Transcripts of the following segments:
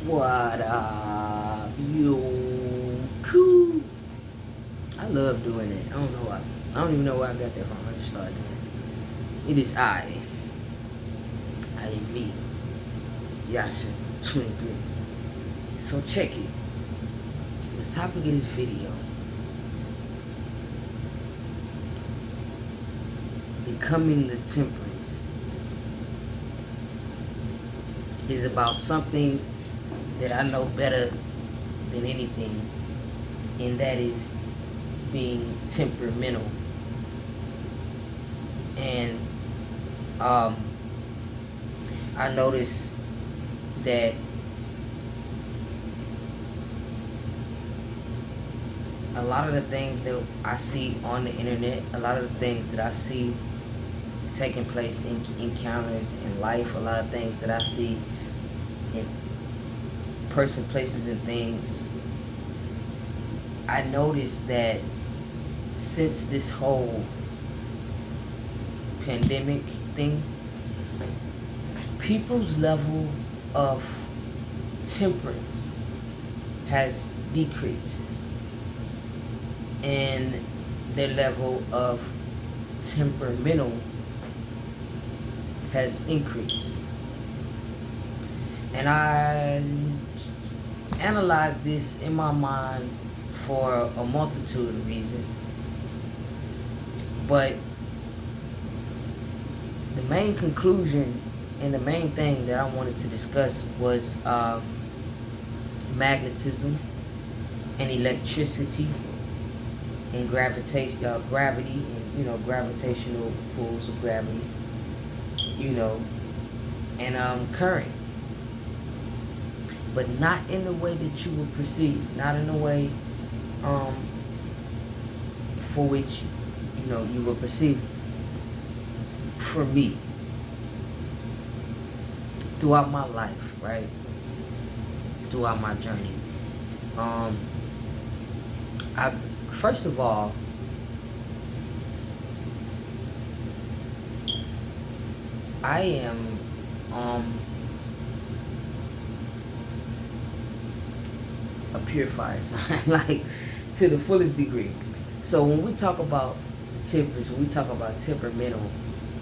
What up, YouTube? I love doing it. I don't know why. I don't even know where I got that from. I just started doing it. It is I am me, Yasha 23. So check it. The topic of this video: becoming the temperance, is about something that I know better than anything, and that is being temperamental. And I noticed that a lot of the things that I see on the internet, a lot of the things that I see taking place in encounters in life, a lot of things that I see in person, places, and things, I noticed that since this whole pandemic thing, people's level of temperance has decreased and their level of temperamental has increased. And I analyzed this in my mind for a multitude of reasons, but the main conclusion and the main thing that I wanted to discuss was magnetism and electricity and gravity, and gravitational pulls of gravity, and current, but not in the way that you would perceive, not in the way for which you would perceive. For me, throughout my life, right, throughout my journey, I first of all, I am a purifier sign, like, to the fullest degree. So when we talk about tempers, when we talk about temperamental,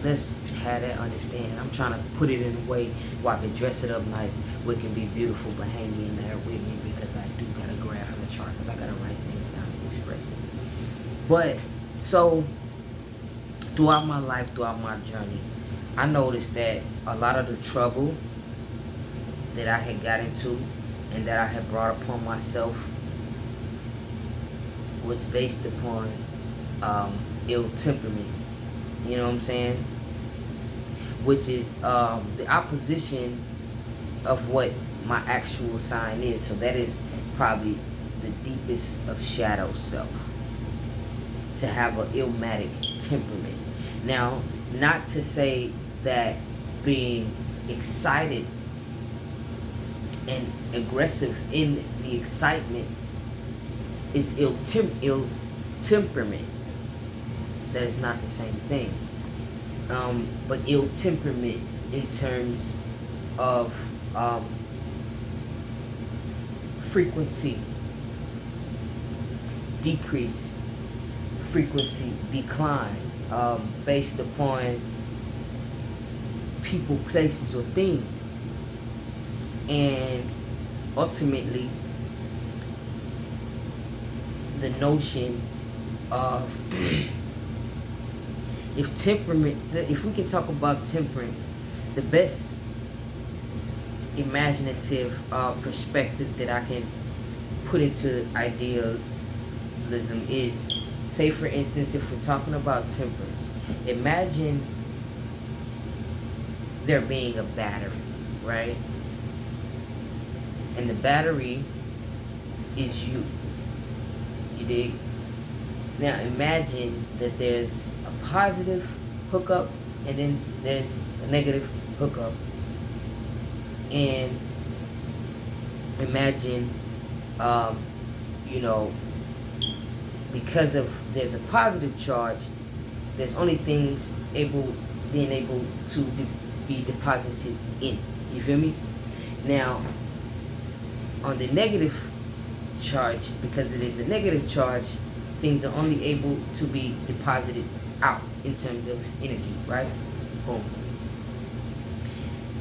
let's have that understanding. I'm trying to put it in a way where I can dress it up nice, where it can be beautiful, but hang in there with me, because I do got a graph and a chart, because I got to write things down and express it. But, so, throughout my life, throughout my journey, I noticed that a lot of the trouble that I had got into and that I had brought upon myself was based upon ill temperament. You know what I'm saying? Which is the opposition of what my actual sign is. So that is probably the deepest of shadow self, to have an illmatic temperament. Now, not to say that being excited and aggressive in the excitement is ill temperament. That is not the same thing. But ill temperament in terms of frequency decrease, frequency decline, based upon people, places, or things. And ultimately, the notion of if we can talk about temperance, the best imaginative perspective that I can put into idealism is, say for instance, if we're talking about temperance, imagine there being a battery, right? And the battery is you. You dig? Now imagine that there's a positive hookup and then there's a negative hookup. And imagine, because of there's a positive charge, there's only things being able to be deposited in. You feel me? Now, on the negative charge, because it is a negative charge, things are only able to be deposited out in terms of energy, right? Boom.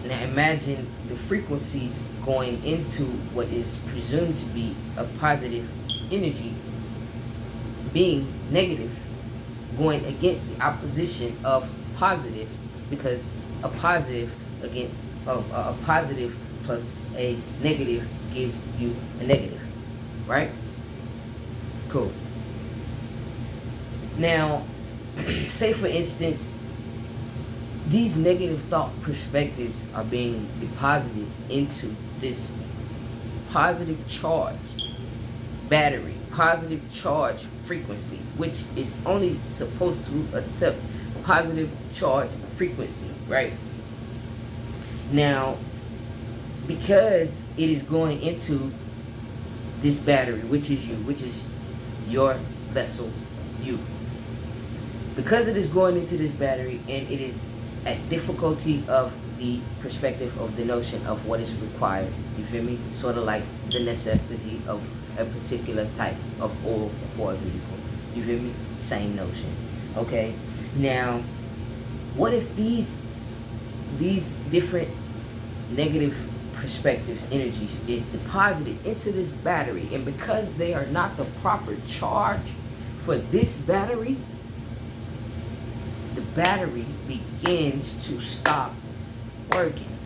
Now imagine the frequencies going into what is presumed to be a positive energy being negative, going against the opposition of positive, because a positive against a positive plus a negative gives you a negative, right? Cool. Now, say for instance, these negative thought perspectives are being deposited into this positive charge battery, positive charge frequency, which is only supposed to accept positive charge frequency, right? Now, because it is going into this battery, which is you, which is your vessel, you. Because it is going into this battery, and it is at difficulty of the perspective of the notion of what is required, you feel me? Sort of like the necessity of a particular type of oil for a vehicle, you feel me? Same notion. Okay, now what if these different negative perspectives, energies, is deposited into this battery, and because they are not the proper charge for this battery, the battery begins to stop working.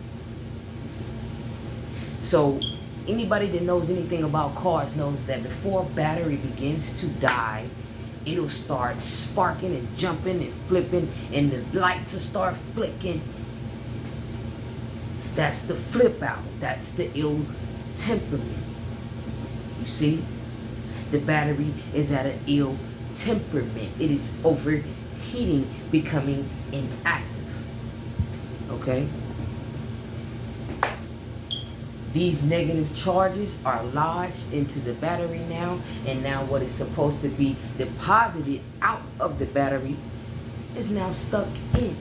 So anybody that knows anything about cars knows that before a battery begins to die, it'll start sparking and jumping and flipping, and the lights will start flicking. That's the flip out. That's the ill temperament. You see? The battery is at an ill temperament. It is overheating, becoming inactive. Okay? These negative charges are lodged into the battery now, and now what is supposed to be deposited out of the battery is now stuck in.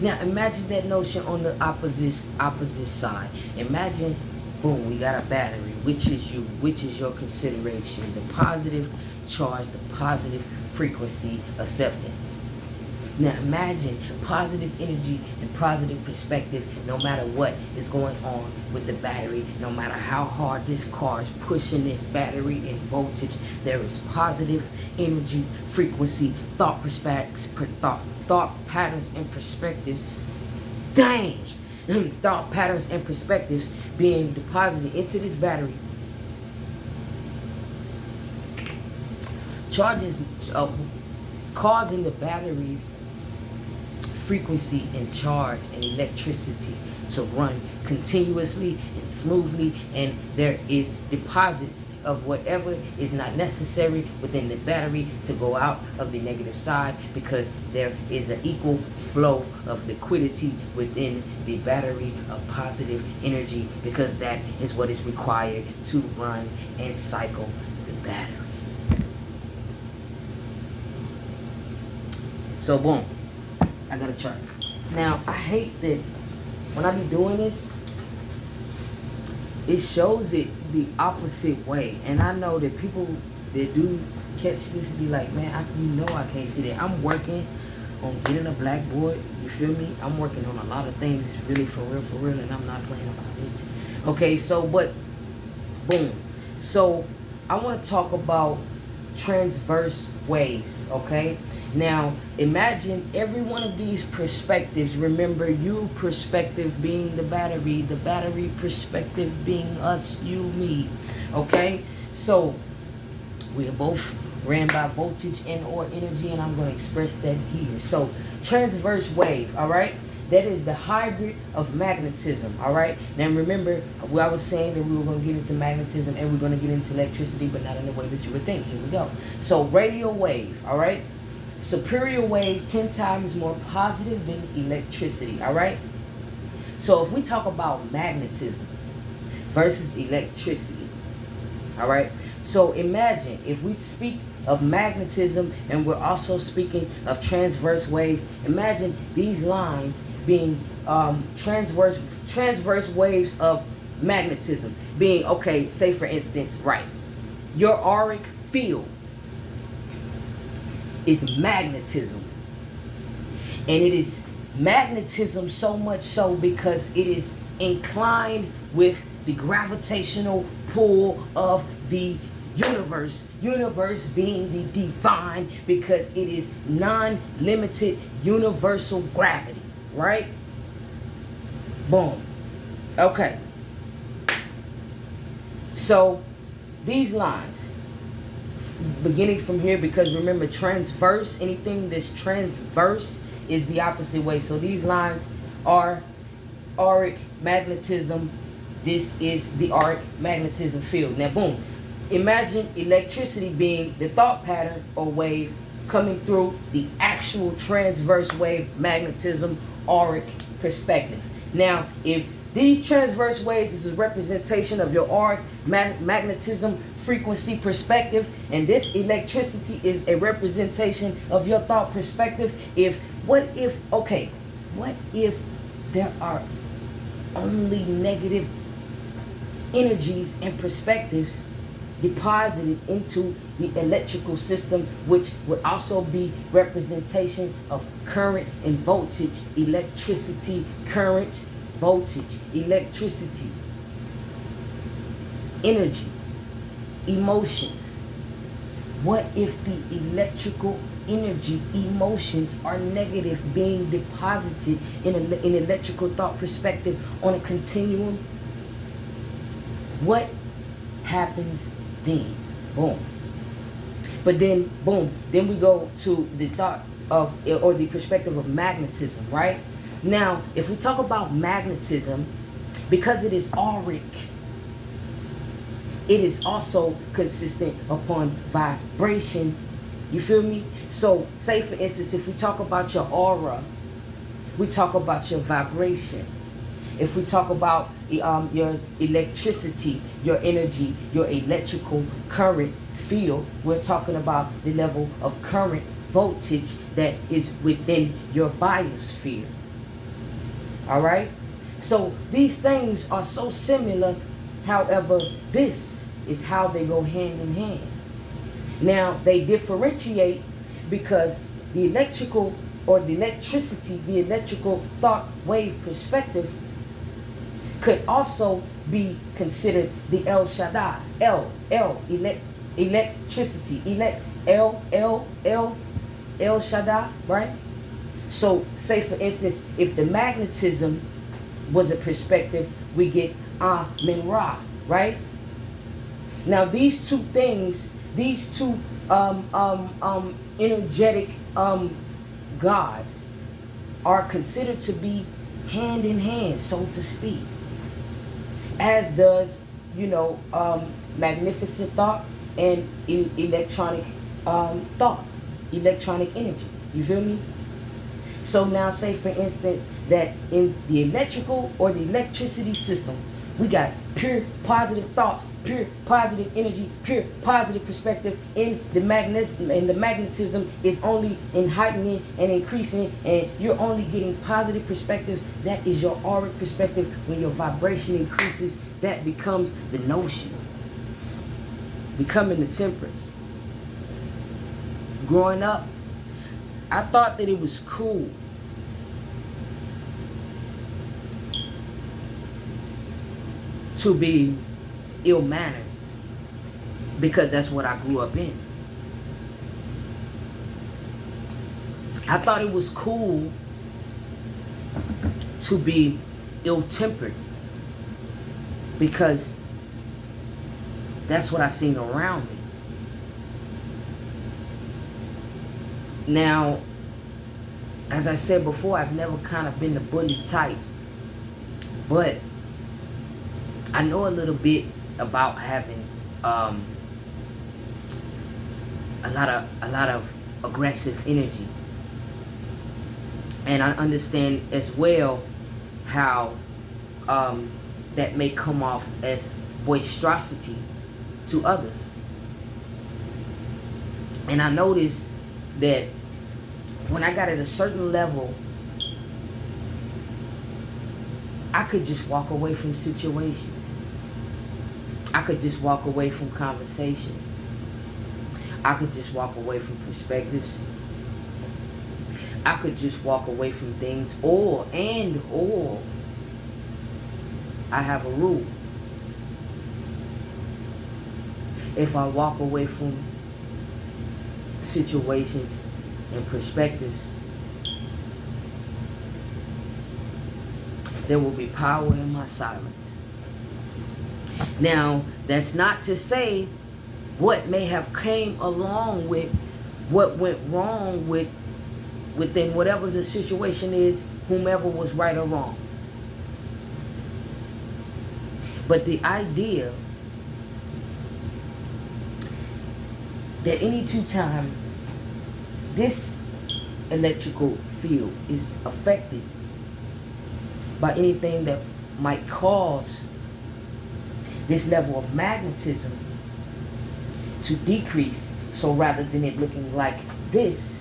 Now imagine that notion on the opposite side. Imagine, boom, we got a battery, which is you, which is your consideration, the positive charge, the positive frequency acceptance. Now imagine positive energy and positive perspective, no matter what is going on with the battery, no matter how hard this car is pushing this battery in voltage, there is positive energy, frequency, thought patterns and perspectives. Dang! Thought patterns and perspectives being deposited into this battery. Charges causing the batteries frequency and charge and electricity to run continuously and smoothly, and there is deposits of whatever is not necessary within the battery to go out of the negative side, because there is an equal flow of liquidity within the battery of positive energy, because that is what is required to run and cycle the battery. So boom, I got a chart. Now I hate that when I be doing this, it shows it the opposite way, and I know that people that do catch this be like, man, I can't see that. I'm working on getting a blackboard, you feel me? I'm working on a lot of things really for real, and I'm not playing about it. Okay, so but boom. So I want to talk about transverse waves, okay? Now, imagine every one of these perspectives. Remember, you perspective being the battery perspective being us, you, me. Okay? So, we are both ran by voltage and or energy, and I'm going to express that here. So, transverse wave, all right? That is the hybrid of magnetism, all right? Now, remember, I was saying that we were going to get into magnetism and we're going to get into electricity, but not in the way that you would think. Here we go. So, radio wave, all right? Superior wave, 10 times more positive than electricity, all right? So if we talk about magnetism versus electricity, all right? So imagine if we speak of magnetism and we're also speaking of transverse waves, imagine these lines being transverse waves of magnetism being, okay, say for instance, right, your auric field is magnetism. And it is magnetism so much so because it is inclined with the gravitational pull of the universe. Universe being the divine, because it is non-limited universal gravity, right? Boom. Okay. So these lines, beginning from here, because remember, transverse, anything that's transverse is the opposite way. So these lines are auric magnetism. This is the auric magnetism field. Now, boom. Imagine electricity being the thought pattern or wave coming through the actual transverse wave magnetism auric perspective. Now, if these transverse waves is a representation of your auric magnetism frequency perspective, and this electricity is a representation of your thought perspective. What if there are only negative energies and perspectives deposited into the electrical system, which would also be representation of current and voltage, electricity, current, voltage, electricity, energy, emotions. What if the electrical energy, emotions are negative, being deposited in an electrical thought perspective on a continuum? What happens then? Boom. But then, boom, then we go to the thought of, or the perspective of magnetism, right? Now, if we talk about magnetism, because it is auric, it is also consistent upon vibration. You feel me? So, say for instance, if we talk about your aura, we talk about your vibration. If we talk about your electricity, your energy, your electrical current field, we're talking about the level of current voltage that is within your biosphere. All right? So these things are so similar. However, this is how they go hand in hand. Now, they differentiate because the electrical or the electricity, the electrical thought wave perspective could also be considered the El Shaddai. Electricity, El Shaddai, right? So, say for instance, if the magnetism was a perspective, we get Amen Ra, right? Now, these two things, these two energetic gods are considered to be hand in hand, so to speak. As does, magnificent thought and electronic thought, electronic energy. You feel me? So now, say for instance that in the electrical or the electricity system, we got pure positive thoughts, pure positive energy, pure positive perspective in the magnetism, and the magnetism is only in heightening and increasing, and you're only getting positive perspectives. That is your auric perspective. When your vibration increases, that becomes the notion, becoming the temperance. Growing up, I thought that it was cool to be ill-mannered, because that's what I grew up in. I thought it was cool to be ill-tempered, because that's what I seen around me. Now, as I said before, I've never kind of been the bully type, but I know a little bit about having a lot of aggressive energy, and I understand as well how that may come off as boisterosity to others. And I noticed that when I got at a certain level, I could just walk away from situations. I could just walk away from conversations. I could just walk away from perspectives. I could just walk away from things, or I have a rule. If I walk away from situations and perspectives, there will be power in my silence. Now, that's not to say what may have came along with what went wrong within whatever the situation is, whomever was right or wrong. But the idea that any time this electrical field is affected by anything that might cause this level of magnetism to decrease, so rather than it looking like this,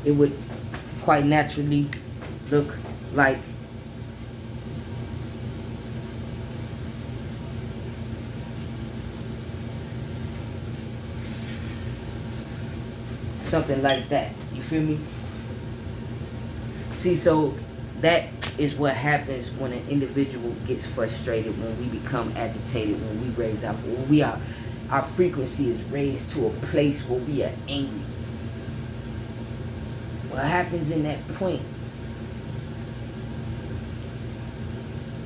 it would quite naturally look like something like that. You feel me? See, so that is what happens when an individual gets frustrated, when we become agitated, when we raise our frequency is raised to a place where we are angry. What happens in that point?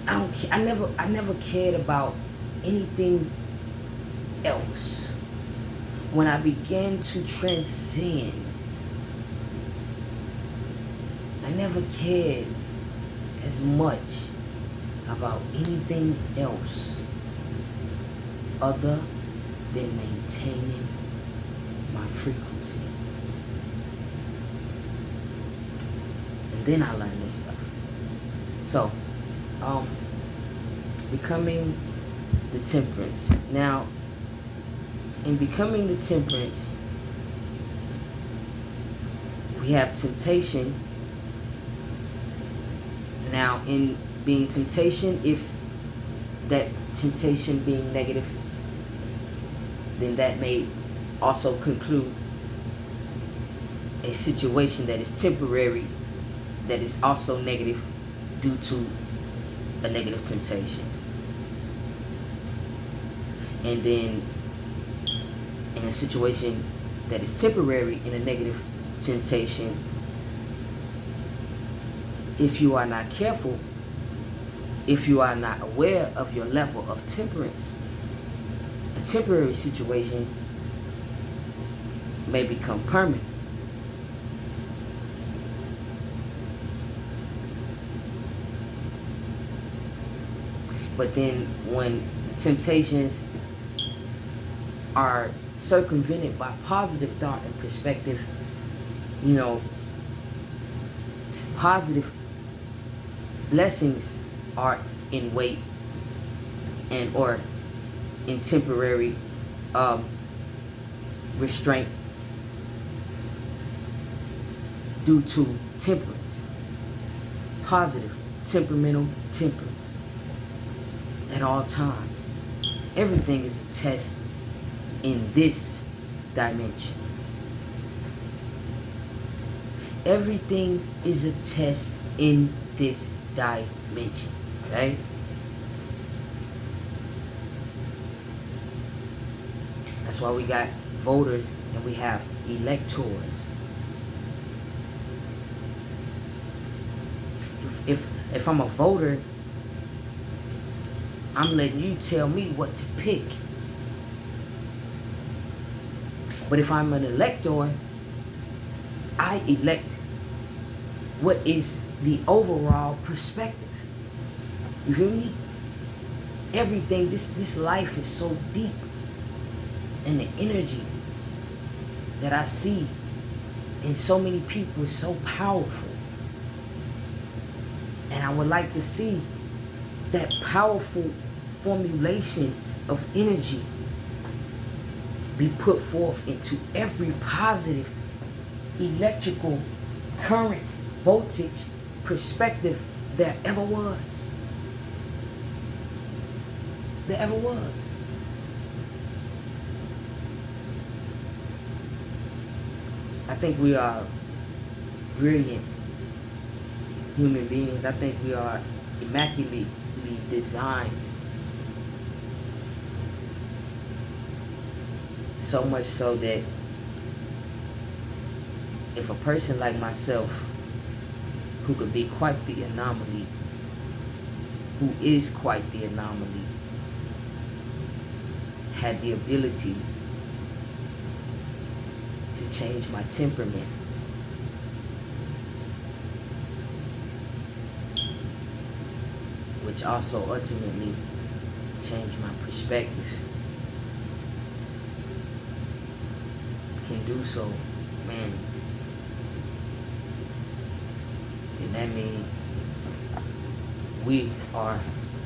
I never cared about anything else. When I began to transcend, I never cared as much about anything else other than maintaining my frequency. And then I learned this stuff. So, becoming the temperance. Now, in becoming the temperance, we have temptation. Now, in being temptation, if that temptation being negative, then that may also conclude a situation that is temporary, that is also negative due to a negative temptation. And then in a situation that is temporary in a negative temptation, if you are not careful, if you are not aware of your level of temperance, a temporary situation may become permanent. But then when temptations are circumvented by positive thought and perspective, positive blessings are in wait and or in temporary restraint due to temperance. Positive, temperamental temperance at all times. Everything is a test in this dimension. Everything is a test in this dimension, right? That's why we got voters and we have electors. If I'm a voter, I'm letting you tell me what to pick. But if I'm an elector, I elect what is the overall perspective. You feel me? Everything, this life is so deep. And the energy that I see in so many people is so powerful. And I would like to see that powerful formulation of energy be put forth into every positive electrical current, voltage, perspective there ever was. There ever was. think we are brilliant human beings. I think we are immaculately designed. So much so that if a person like myself, who could be quite the anomaly, who is quite the anomaly, had the ability to change my temperament, which also ultimately changed my perspective, can do so, man, then that means we are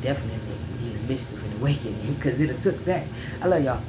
definitely in the midst of an awakening, because it took that. I love y'all.